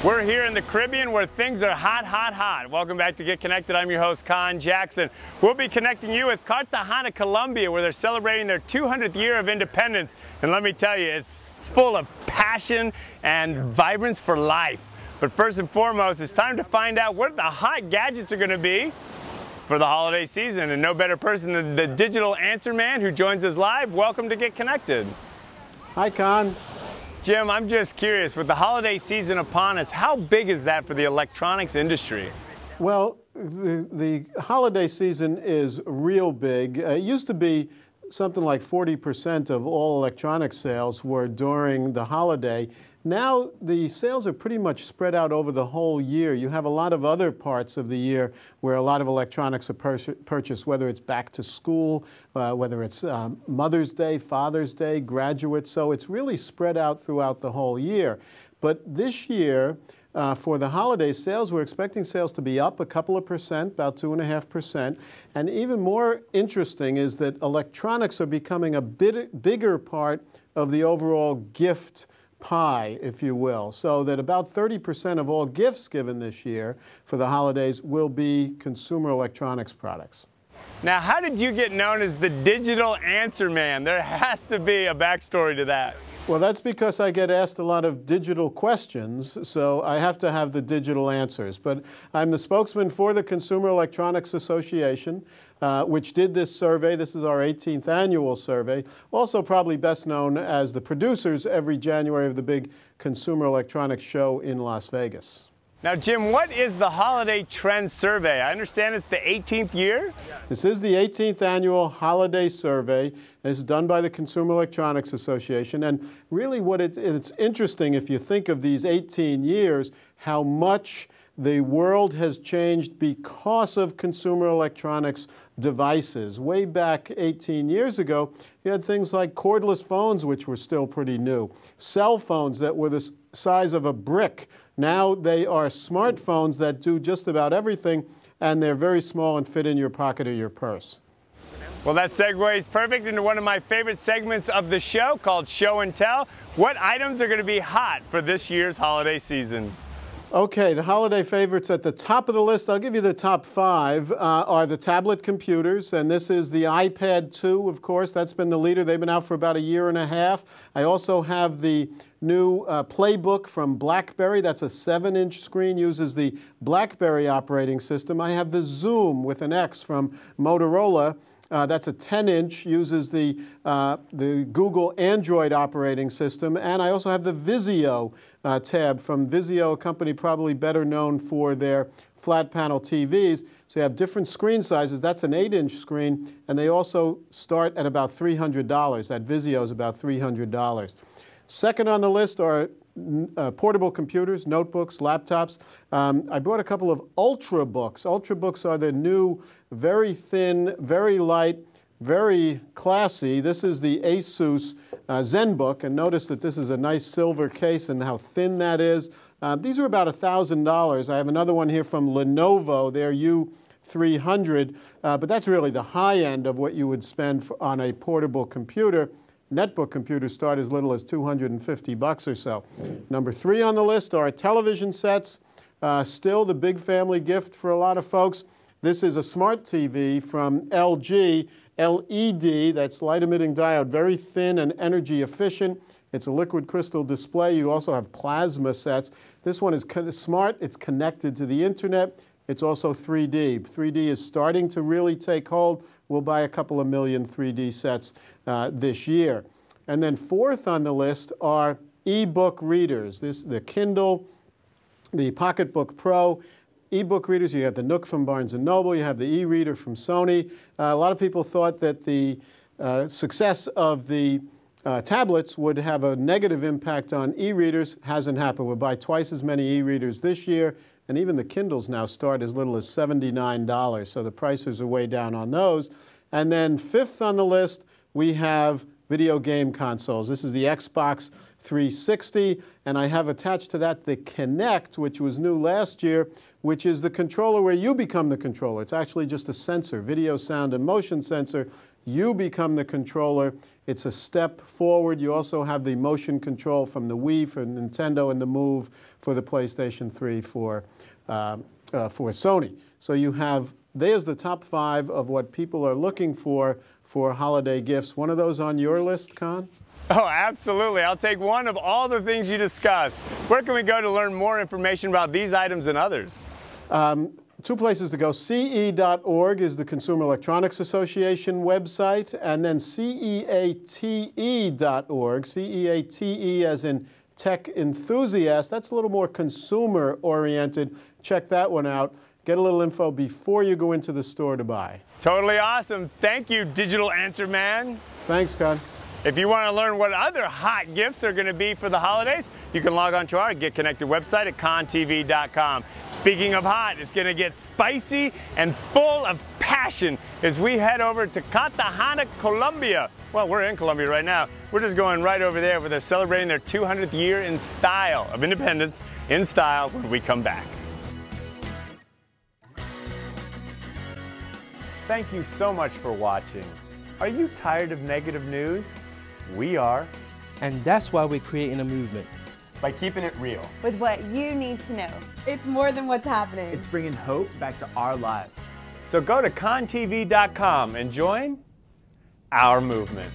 We're here in the Caribbean where things are hot, hot, hot. Welcome back to Get Connected. I'm your host, Con Jackson. We'll be connecting you with Cartagena, Colombia, where they're celebrating their 200th year of independence. And let me tell you, it's full of passion and vibrance for life. But first and foremost, it's time to find out what the hot gadgets are going to be for the holiday season. And no better person than the digital answer man who joins us live. Welcome to Get Connected. Hi, Con. Jim, I'm just curious, with the holiday season upon us, how big is that for the electronics industry? Well, the holiday season is real big. It used to be something like 40% of all electronic sales were during the holiday. Now the sales are pretty much spread out over the whole year. You have a lot of other parts of the year where a lot of electronics are purchased, whether it's back to school, whether it's Mother's Day, Father's Day, graduates. So it's really spread out throughout the whole year. But this year, for the holiday sales, we're expecting sales to be up a couple of percent, about 2.5%. And even more interesting is that electronics are becoming a bigger part of the overall gift pie, if you will, so that about 30% of all gifts given this year for the holidays will be consumer electronics products. Now, how did you get known as the digital answer man? There has to be a backstory to that. Well, that's because I get asked a lot of digital questions, so I have to have the digital answers. But I'm the spokesman for the Consumer Electronics Association, which did this survey. This is our 18th annual survey. Also probably best known as the producers every January of the big Consumer Electronics Show in Las Vegas. Now, Jim, what is the Holiday Trends Survey? I understand it's the 18th year? This is the 18th annual holiday survey. It's done by the Consumer Electronics Association. And really it's interesting if you think of these 18 years, how much the world has changed because of consumer electronics devices. Way back 18 years ago, you had things like cordless phones, which were still pretty new. Cell phones that were the size of a brick. Now they are smartphones that do just about everything, and they're very small and fit in your pocket or your purse. Well, that segues perfect into one of my favorite segments of the show called Show and Tell. What items are going to be hot for this year's holiday season? Okay, the holiday favorites at the top of the list, I'll give you the top 5, are the tablet computers, and this is the iPad 2, of course. That's been the leader. They've been out for about a year and a half. I also have the new Playbook from BlackBerry. That's a 7-inch screen, uses the BlackBerry operating system. I have the Zoom with an X from Motorola. That's a 10-inch, uses the Google Android operating system. And I also have the Vizio tab from Vizio, a company probably better known for their flat panel TVs. So you have different screen sizes. That's an 8-inch screen. And they also start at about $300. That Vizio is about $300. Second on the list are portable computers, notebooks, laptops. I brought a couple of Ultrabooks. Ultrabooks are the new, very thin, very light, very classy. This is the Asus Zenbook, and notice that this is a nice silver case and how thin that is. These are about $1,000. I have another one here from Lenovo, their U300, but that's really the high end of what you would spend on a portable computer. Netbook computers start as little as $250 or so. Number 3 on the list are television sets. Still the big family gift for a lot of folks. This is a smart TV from LG, LED, that's light emitting diode, very thin and energy efficient. It's a liquid crystal display. You also have plasma sets. This one is smart. It's connected to the internet. It's also 3D. 3D is starting to really take hold. We'll buy a couple of million 3D sets this year. And then 4th on the list are e-book readers. The Kindle, the Pocketbook Pro. E-book readers, you have the Nook from Barnes & Noble, you have the e-reader from Sony. A lot of people thought that the success of the tablets would have a negative impact on e-readers. Hasn't happened. We'll buy twice as many e-readers this year. And even the Kindles now start as little as $79, so the prices are way down on those. And then 5th on the list, we have video game consoles. This is the Xbox 360, and I have attached to that the Kinect, which was new last year, which is the controller where you become the controller. It's actually just a sensor, video, sound, and motion sensor. You become the controller. It's a step forward. You also have the motion control from the Wii for Nintendo and the Move for the PlayStation 3 for Sony. So you have, there's the top 5 of what people are looking for holiday gifts. One of those on your list, Con? Oh, absolutely. I'll take one of all the things you discussed. Where can we go to learn more information about these items and others? 2 places to go. CE.org is the Consumer Electronics Association website, and then CEATE.org, CEATE as in tech enthusiast. That's a little more consumer oriented. Check that one out. Get a little info before you go into the store to buy. Totally awesome. Thank you, Digital Answer Man. Thanks, Con. If you want to learn what other hot gifts are going to be for the holidays, you can log on to our Get Connected website at contv.com. Speaking of hot, it's going to get spicy and full of passion as we head over to Cartagena, Colombia. Well, we're in Colombia right now. We're just going right over there where they're celebrating their 200th year in style of independence, in style, when we come back. Thank you so much for watching. Are you tired of negative news? We are. And that's why we're creating a movement. By keeping it real. With what you need to know. It's more than what's happening. It's bringing hope back to our lives. So go to contv.com and join our movement.